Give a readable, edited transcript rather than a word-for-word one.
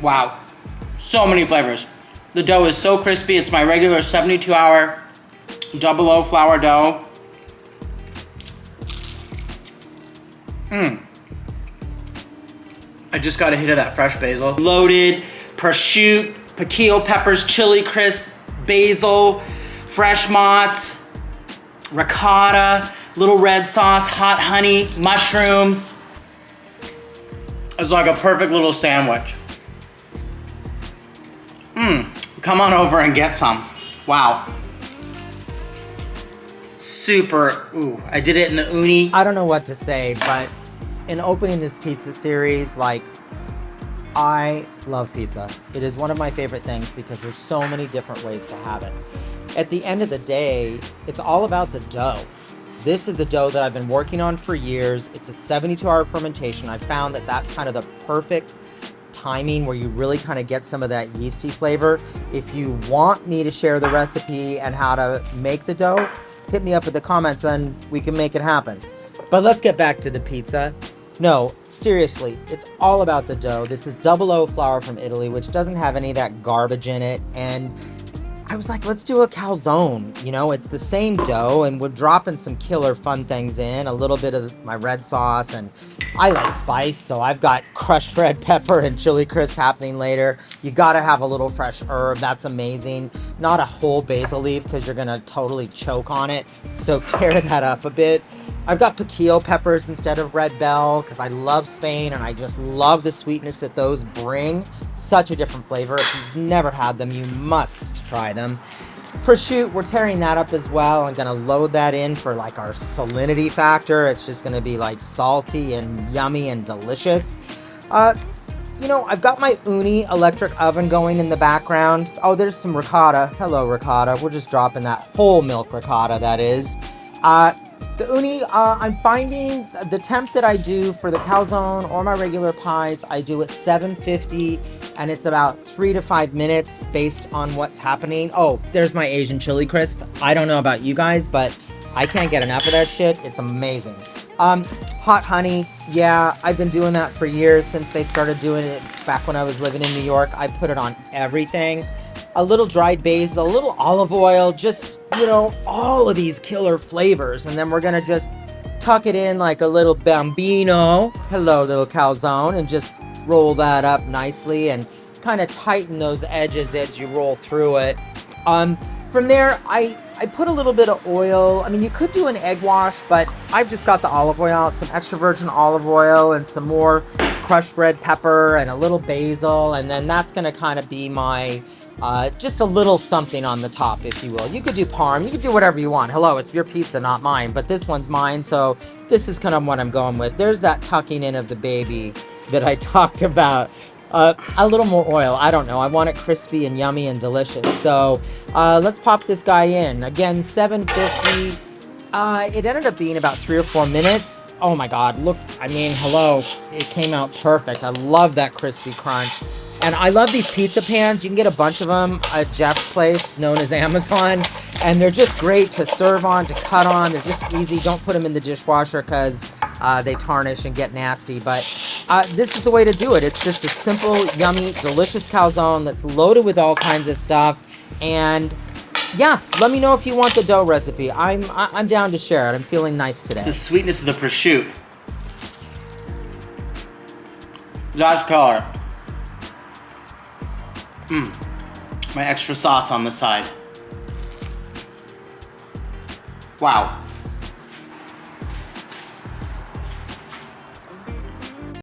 Wow, so many flavors. The dough is so crispy. It's my regular 72-hour double O flour dough. I just got a hit of that fresh basil. Loaded prosciutto, piquillo peppers, chili crisp, basil, fresh mozz, ricotta, little red sauce, hot honey, mushrooms. It's like a perfect little sandwich. Come on over and get some. Wow. Super, ooh, I did it in the uni. I don't know what to say, but in opening this pizza series, like, I love pizza. It is one of my favorite things because there's so many different ways to have it. At the end of the day, it's all about the dough. This is a dough that I've been working on for years. It's a 72-hour fermentation. I found that that's kind of the perfect timing where you really kind of get some of that yeasty flavor. If you want me to share the recipe and how to make the dough, hit me up in the comments and we can make it happen. But let's get back to the pizza. No, seriously, it's all about the dough. This is double O flour from Italy, which doesn't have any of that garbage in it. And I was like, let's do a calzone. You know, it's the same dough and we're dropping some killer fun things in, a little bit of my red sauce, and I like spice, so I've got crushed red pepper and chili crisp happening later. You gotta have a little fresh herb, that's amazing. Not a whole basil leaf because you're gonna totally choke on it, so tear that up a bit. I've got piquillo peppers instead of red bell because I love Spain and I just love the sweetness that those bring. Such a different flavor. If you've never had them, you must try them. Prosciutto, we're tearing that up as well. I'm gonna load that in for like our salinity factor. It's just gonna be like salty and yummy and delicious. You know, I've got my uni electric oven going in the background. Oh, there's some ricotta. Hello, ricotta. We're just dropping that whole milk ricotta, that is. The uni, I'm finding the temp that I do for the calzone or my regular pies, I do at 750 and it's about 3 to 5 minutes based on what's happening. Oh, there's my Asian chili crisp. I don't know about you guys, but I can't get enough of that shit. It's amazing. Hot honey. Yeah, I've been doing that for years since they started doing it back when I was living in New York. I put it on everything. A little dried basil, a little olive oil, just, you know, all of these killer flavors. And then we're gonna just tuck it in like a little bambino. Hello, little calzone, and just roll that up nicely and kind of tighten those edges as you roll through it. From there, I put a little bit of oil. I mean, you could do an egg wash, but I've just got the olive oil out, some extra virgin olive oil and some more crushed red pepper and a little basil. And then that's gonna kind of be my just a little something on the top, if you will. You could do parm, you could do whatever you want. Hello, it's your pizza, not mine, but this one's mine, so this is kind of what I'm going with. There's that tucking in of the baby that I talked about. A little more oil, I don't know. I want it crispy and yummy and delicious. So let's pop this guy in. Again, 750. It ended up being about 3 or 4 minutes. Oh my God, look, I mean, hello. It came out perfect. I love that crispy crunch. And I love these pizza pans. You can get a bunch of them at Jeff's place, known as Amazon. And they're just great to serve on, to cut on. They're just easy. Don't put them in the dishwasher because they tarnish and get nasty. But this is the way to do it. It's just a simple, yummy, delicious calzone that's loaded with all kinds of stuff. And yeah, let me know if you want the dough recipe. I'm down to share it. I'm feeling nice today. The sweetness of the prosciutto. That's color. My extra sauce on the side. Wow.